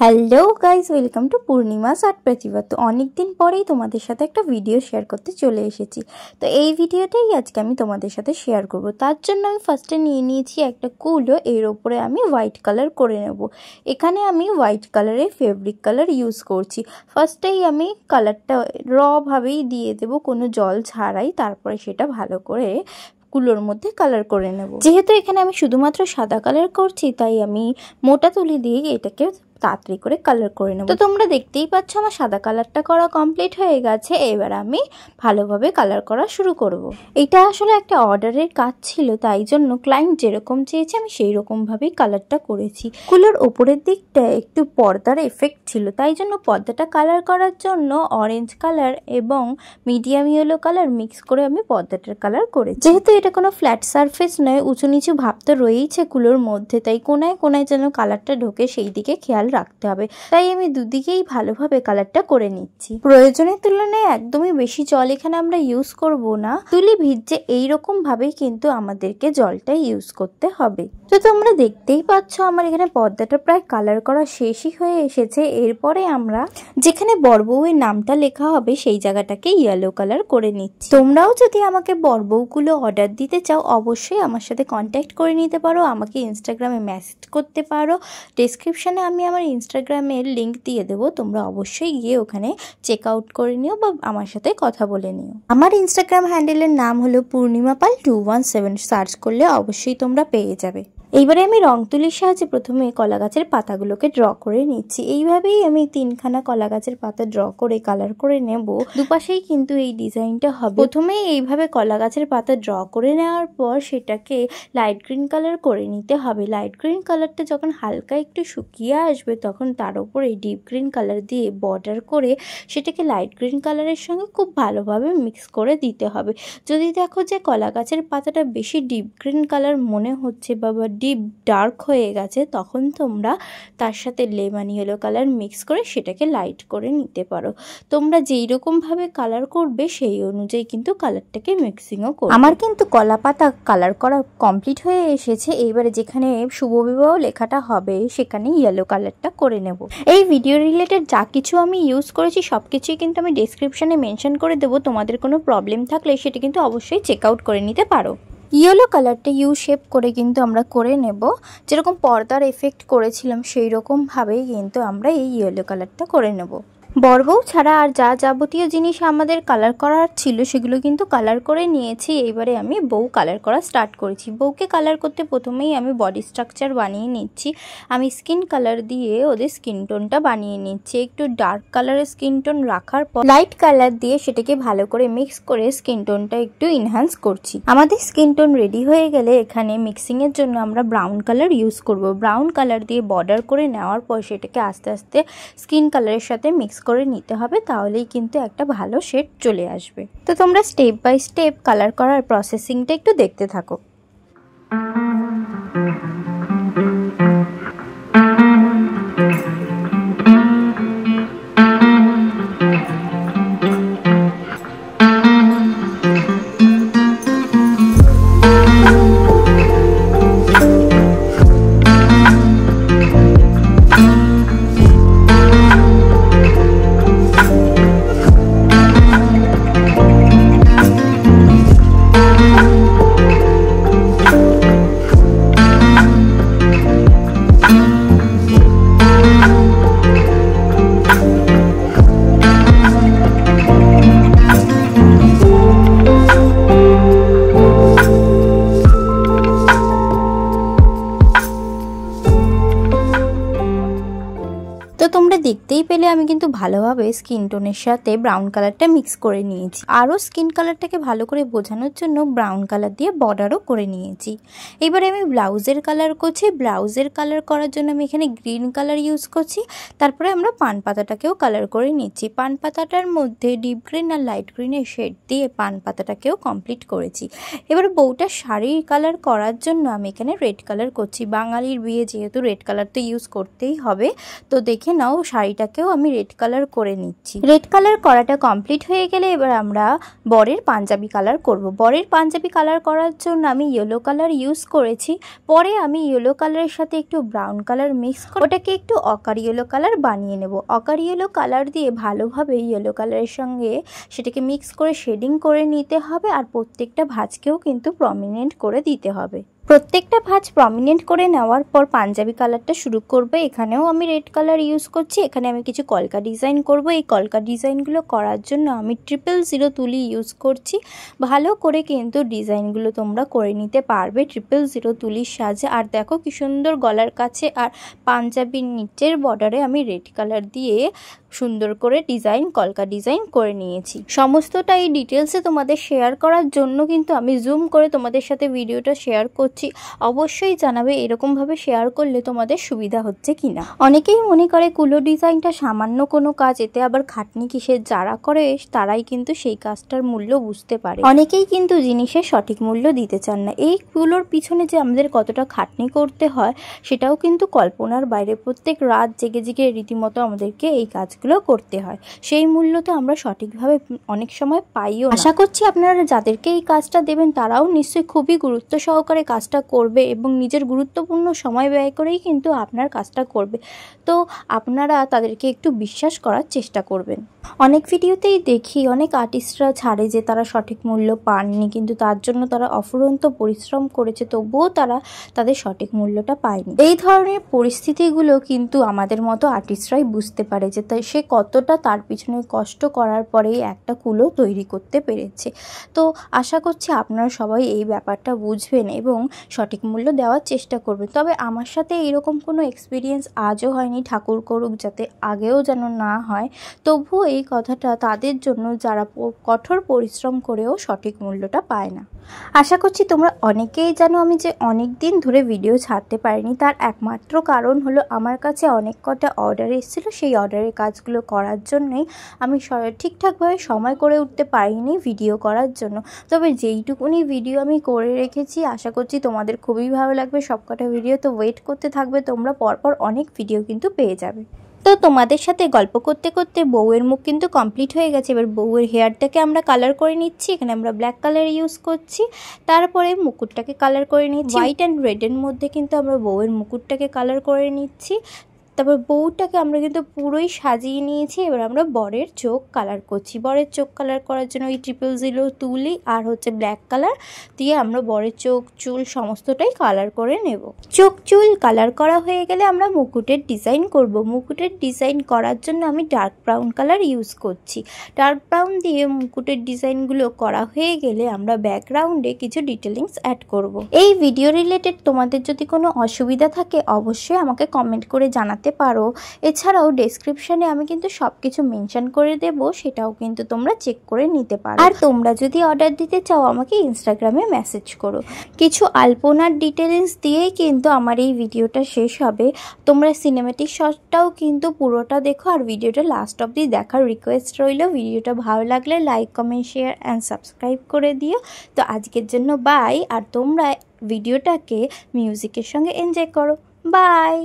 Hello guys, welcome to Purnima's art Pratibha. তো অনেক দিন পরেই তোমাদের সাথে একটা ভিডিও শেয়ার করতে চলে এসেছি। তো এই ভিডিওটাই আজকে আমি তোমাদের সাথে শেয়ার করব। তার জন্য আমি ফার্স্টে নিয়ে নিয়েছি একটা কুলো, এর ওপরে আমি হোয়াইট কালার করে নেব। এখানে আমি হোয়াইট কালারের ফেব্রিক কালার ইউজ করছি। ফার্স্টেই আমি কালারটা ভাবেই দিয়ে দেব, কোনো জল ছাড়াই। তারপরে সেটা ভালো করে কুলোর মধ্যে কালার করে নেব। যেহেতু এখানে আমি শুধুমাত্র সাদা কালার করছি, তাই আমি মোটা তুলি দিয়ে এটাকে তাড়াতাড়ি করে কালার করে নেব। তো তোমরা দেখতেই পাচ্ছ আমার সাদা কালারটা করা কমপ্লিট হয়ে গেছে। এবার আমি ভালোভাবে কালার করা শুরু করব। এটা আসলে একটা অর্ডারের কাজ ছিল, তাই জন্য ক্লায়েন্ট যেরকম চেয়েছে আমি সেই রকম ভাবেই কালারটা করেছি। কুলোর ওপরের দিকটা একটু পর্দার এফেক্ট ছিল, তাই জন্য পর্দাটা কালার করার জন্য অরেঞ্জ কালার এবং মিডিয়াম ইয়েলো কালার মিক্স করে আমি পর্দাটার কালার করেছি। যেহেতু এটা কোনো ফ্ল্যাট সারফেস নয়, উঁচু নিচু ভাব তো রয়েইছে কুলোর মধ্যে, তাই কোনায় কোনায় যেন কালারটা ঢোকে সেই দিকে খেয়াল রাখতে হবে। তাই আমি দুদিকেই ভালোভাবে কালারটা করে নিচ্ছি। প্রয়োজনের তুলনায় একদমই বেশি জল এখানে আমরা ইউজ করব না। তুলি ভিজছে এইরকম ভাবেই কিন্তু আমাদেরকে জলটা ইউজ করতে হবে। তো তোমরা দেখতেই পাচ্ছ আমার এখানে পর্দাটা প্রায় কালার করা শেষই হয়ে এসেছে। এরপরে আমরা যেখানে বরবউয়ের নামটা লেখা হবে সেই জায়গাটাকে ইয়েলো কালার করে নিচ্ছি। তোমরাও যদি আমাকে বরবউগুলো অর্ডার দিতে চাও, অবশ্যই আমার সাথে কন্ট্যাক্ট করে নিতে পারো। আমাকে ইনস্টাগ্রামে মেসেজ করতে পারো। ডেসক্রিপশনে আমি আমার ইনস্টাগ্রামের লিঙ্ক দিয়ে দেবো, তোমরা অবশ্যই গিয়ে ওখানে চেক আউট করে নিও বা আমার সাথে কথা বলে নিও। আমার ইনস্টাগ্রাম হ্যান্ডেলের নাম হলো পূর্ণিমা পাল 217, সার্চ করলে অবশ্যই তোমরা পেয়ে যাবে। এইবারে আমি রং তুলির সাহায্যে প্রথমে কলা গাছের পাতাগুলোকে ড্র করে নিচ্ছি। এইভাবেই আমি 3খানা কলা গাছের পাতা ড্র করে কালার করে নেব। দুপাশেই কিন্তু এই ডিজাইনটা হবে। প্রথমেই এইভাবে কলা গাছের পাতা ড্র করে নেওয়ার পর সেটাকে লাইট গ্রিন কালার করে নিতে হবে। লাইট গ্রিন কালারটা যখন হালকা একটু শুকিয়ে আসবে, তখন তার উপরে ডিপ গ্রিন কালার দিয়ে বর্ডার করে সেটাকে লাইট গ্রিন কালারের সঙ্গে খুব ভালোভাবে মিক্স করে দিতে হবে। যদি দেখো যে কলা গাছের পাতাটা বেশি ডিপ গ্রিন কালার মনে হচ্ছে বা ডিপ ডার্ক হয়ে গেছে, তখন তোমরা তার সাথে লেমন ইয়েলো কালার মিক্স করে সেটাকে লাইট করে নিতে পারো। তোমরা যেই রকম ভাবে কালার করবে সেই অনুযায়ী কিন্তু কালারটাকে মিক্সিংও করবে। আমার কিন্তু কলা পাতা কালার করা কমপ্লিট হয়ে এসেছে। এইবারে যেখানে শুভ বিবাহ লেখাটা হবে সেখানে ইয়েলো কালারটা করে নেব। এই ভিডিও রিলেটেড যা কিছু আমি ইউজ করেছি সবকিছুই কিন্তু আমি ডেসক্রিপশনে মেনশন করে দেবো। তোমাদের কোনো প্রবলেম থাকলে সেটা কিন্তু অবশ্যই চেক আউট করে নিতে পারো। ইয়েলো কালারটা ইউ শেপ করে কিন্তু আমরা করে নেব। যেরকম পর্দার এফেক্ট করেছিলাম সেই রকম ভাবেই কিন্তু আমরা এই ইয়েলো কালারটা করে নেব। বরবউ ছাড়া আর যা যাবতীয় জিনিস আমাদের কালার করার ছিল সেগুলো কিন্তু কালার করে নিয়েছি। এইবারে আমি বউ কালার করা স্টার্ট করেছি। বউকে কালার করতে প্রথমেই আমি বডি স্ট্রাকচার বানিয়ে নিচ্ছি। আমি স্কিন কালার দিয়ে ওদের স্কিন টোনটা বানিয়ে নিচ্ছি। একটু ডার্ক কালারের স্কিন টোন রাখার পর লাইট কালার দিয়ে সেটাকে ভালো করে মিক্স করে স্কিন টোনটা একটু এনহ্যান্স করছি। আমাদের স্কিন টোন রেডি হয়ে গেলে এখানে মিক্সিংয়ের জন্য আমরা ব্রাউন কালার ইউজ করব। ব্রাউন কালার দিয়ে বর্ডার করে নেওয়ার পর সেটাকে আস্তে আস্তে স্কিন কালারের সাথে মিক্স করে নিতে হবে, তাহলেই কিন্তু একটা ভালো শেড চলে আসবে। তো তোমরা স্টেপ বাই স্টেপ কালার করার প্রসেসিংটা একটু দেখতে থাকো। তো তোমরা দেখতেই পেলে আমি কিন্তু ভালোভাবে স্কিন টোনের সাথে ব্রাউন কালারটা মিক্স করে নিয়েছি। আরও স্কিন কালারটাকে ভালো করে বোঝানোর জন্য ব্রাউন কালার দিয়ে বর্ডারও করে নিয়েছি। এবারে আমি ব্লাউজের কালার করছি। ব্লাউজের কালার করার জন্য আমি এখানে গ্রিন কালার ইউজ করছি। তারপরে আমরা পান পাতাটাকেও কালার করে নিচ্ছি। পান পাতাটার মধ্যে ডিপ গ্রিন আর লাইট গ্রিনের শেড দিয়ে পান পাতাটাকেও কমপ্লিট করেছি। এবার বউটার শাড়ির কালার করার জন্য আমি এখানে রেড কালার করছি। বাঙালির বিয়ে যেহেতু রেড কালার তো ইউজ করতেই হবে। তো দেখে নাও শাড়িটাকেও আমি রেড কালার করে নিচ্ছি। রেড কালার করাটা কমপ্লিট হয়ে গেলে এবার আমরা বরের পাঞ্জাবি কালার করব। বরের পাঞ্জাবি কালার করার জন্য আমি ইয়েলো কালার ইউজ করেছি। পরে আমি ইয়েলো কালারের সাথে একটু ব্রাউন কালার মিক্স করে ওটাকে একটু অকার ইয়েলো কালার বানিয়ে নেব। অকার ইয়েলো কালার দিয়ে ভালোভাবে ইয়েলো কালারের সঙ্গে সেটাকে মিক্স করে শেডিং করে নিতে হবে। আর প্রত্যেকটা ভাঁজকেও কিন্তু প্রমিনেন্ট করে দিতে হবে। প্রত্যেকটা ভাঁজ প্রমিনেন্ট করে নেওয়ার পর পাঞ্জাবি কালারটা শুরু করবে। এখানেও আমি রেড কালার ইউজ করছি। এখানে আমি কিছু কলকা ডিজাইন করব। এই কলকা ডিজাইনগুলো করার জন্য আমি 000 তুলি ইউজ করছি। ভালো করে কিন্তু ডিজাইনগুলো তোমরা করে নিতে পারবে 000 তুলির সাহায্যে। আর দেখো কি সুন্দর গলার কাছে আর পাঞ্জাবির নিচের বর্ডারে আমি রেড কালার দিয়ে সুন্দর করে ডিজাইন কলকা ডিজাইন করে নিয়েছি। সমস্তটা এই ডিটেলসে তোমাদের শেয়ার করার জন্য কিন্তু আমি জুম করে তোমাদের সাথে ভিডিওটা শেয়ার করছি। অবশ্যই জানাবে এরকমভাবে শেয়ার করলে তোমাদের সুবিধা হচ্ছে কিনা। অনেকেই মনে করে কুলো ডিজাইনটা সামান্য কোনো কাজ, এতে আবার খাটনি কিসের। যারা করে তারাই কিন্তু সেই কাজটার মূল্য বুঝতে পারে। অনেকেই কিন্তু জিনিসের সঠিক মূল্য দিতে চান না। এই কুলোর পিছনে যে আমাদের কতটা খাটনি করতে হয় সেটাও কিন্তু কল্পনার বাইরে। প্রত্যেক রাত জেগে জেগে রীতিমতো আমাদেরকে এই কাজগুলো করতে হয়। সেই মূল্য তো আমরা সঠিকভাবে অনেক সময় পাইও। আশা করছি আপনারা যাদেরকে এই কাজটা দেবেন তারাও নিশ্চয়ই খুবই গুরুত্ব সহকারে কাজটা করবে এবং নিজের গুরুত্বপূর্ণ সময় ব্যয় করেই কিন্তু আপনার কাজটা করবে। তো আপনারা তাদেরকে একটু বিশ্বাস করার চেষ্টা করবেন। অনেক ভিডিওতেই দেখি অনেক আর্টিস্টরা ছাড়ে যে তারা সঠিক মূল্য পাননি, কিন্তু তার জন্য তারা অফুরন্ত পরিশ্রম করেছে, তবুও তারা তাদের সঠিক মূল্যটা পায়নি। এই ধরনের পরিস্থিতিগুলো কিন্তু আমাদের মতো আর্টিস্টরাই বুঝতে পারে যে সে কতটা তার পিছনে কষ্ট করার পরেই একটা কুলো তৈরি করতে পেরেছে। তো আশা করছি আপনারা সবাই এই ব্যাপারটা বুঝবেন এবং সঠিক মূল্য দেওয়ার চেষ্টা করবেন। তবে আমার সাথে এরকম কোনো এক্সপিরিয়েন্স আজও হয়নি, ঠাকুর করুক যাতে আগেও যেন না হয়। তবুও এই কথাটা তাদের জন্য যারা কঠোর পরিশ্রম করেও সঠিক মূল্যটা পায় না। আশা করছি তোমরা অনেকেই জানো আমি যে অনেক দিন ধরে ভিডিও ছাড়তে পারিনি। তার একমাত্র কারণ হলো আমার কাছে অনেক কটা অর্ডার এসেছিলো। সেই অর্ডারের কাজগুলো করার জন্যই আমি ঠিকঠাকভাবে সময় করে উঠতে পারিনি ভিডিও করার জন্য। তবে যেইটুকুনি ভিডিও আমি করে রেখেছি আশা করছি তোমাদের খুবই ভালো লাগবে। সবকটা ভিডিও তো ওয়েট করতে থাকবে, তোমরা পরপর অনেক ভিডিও কিন্তু পেয়ে যাবে। তো তোমাদের সাথে গল্প করতে করতে বউয়ের মুখ কিন্তু কমপ্লিট হয়ে গেছে। এবার বউয়ের হেয়ারটাকে আমরা কালার করে নিচ্ছি। এখানে আমরা ব্ল্যাক কালার ইউজ করছি। তারপরে মুকুটটাকে কালার করে নিচ্ছি। হোয়াইট অ্যান্ড রেডের মধ্যে কিন্তু আমরা বউয়ের মুকুটটাকে কালার করে নিচ্ছি। তারপর বউটাকে আমরা কিন্তু পুরোই সাজিয়ে নিয়েছি। এবার আমরা বরের চোখ কালার করছি। বরের চোখ কালার করার জন্য ওই 000 তুলি আর হচ্ছে ব্ল্যাক কালার দিয়ে আমরা বরের চোখ চুল সমস্তটাই কালার করে নেব। চোখ চুল কালার করা হয়ে গেলে আমরা মুকুটের ডিজাইন করব। মুকুটের ডিজাইন করার জন্য আমি ডার্ক ব্রাউন কালার ইউজ করছি। ডার্ক ব্রাউন দিয়ে মুকুটের ডিজাইনগুলো করা হয়ে গেলে আমরা ব্যাকগ্রাউন্ডে কিছু ডিটেলিংস অ্যাড করব। এই ভিডিও রিলেটেড তোমাদের যদি কোনো অসুবিধা থাকে অবশ্যই আমাকে কমেন্ট করে জানাতে পারো। এছাড়াও ডেসক্রিপশনে আমি কিন্তু সবকিছু মেনশন করে দেব, সেটাও কিন্তু তোমরা চেক করে নিতে পারো। আর তোমরা যদি অর্ডার দিতে চাও আমাকে ইনস্টাগ্রামে মেসেজ করো। কিছু আলপনার ডিটেলস দিয়েই কিন্তু আমার এই ভিডিওটা শেষ হবে। তোমরা সিনেমেটিক শটটাও কিন্তু পুরোটা দেখো আর ভিডিওটা লাস্ট অবধি দেখার রিকোয়েস্ট রইল। ভিডিওটা ভালো লাগলে like comment share and subscribe করে দিও। তো আজকের জন্য বাই। আর তোমরা ভিডিওটাকে মিউজিকের সঙ্গে এনজয় করো। বাই।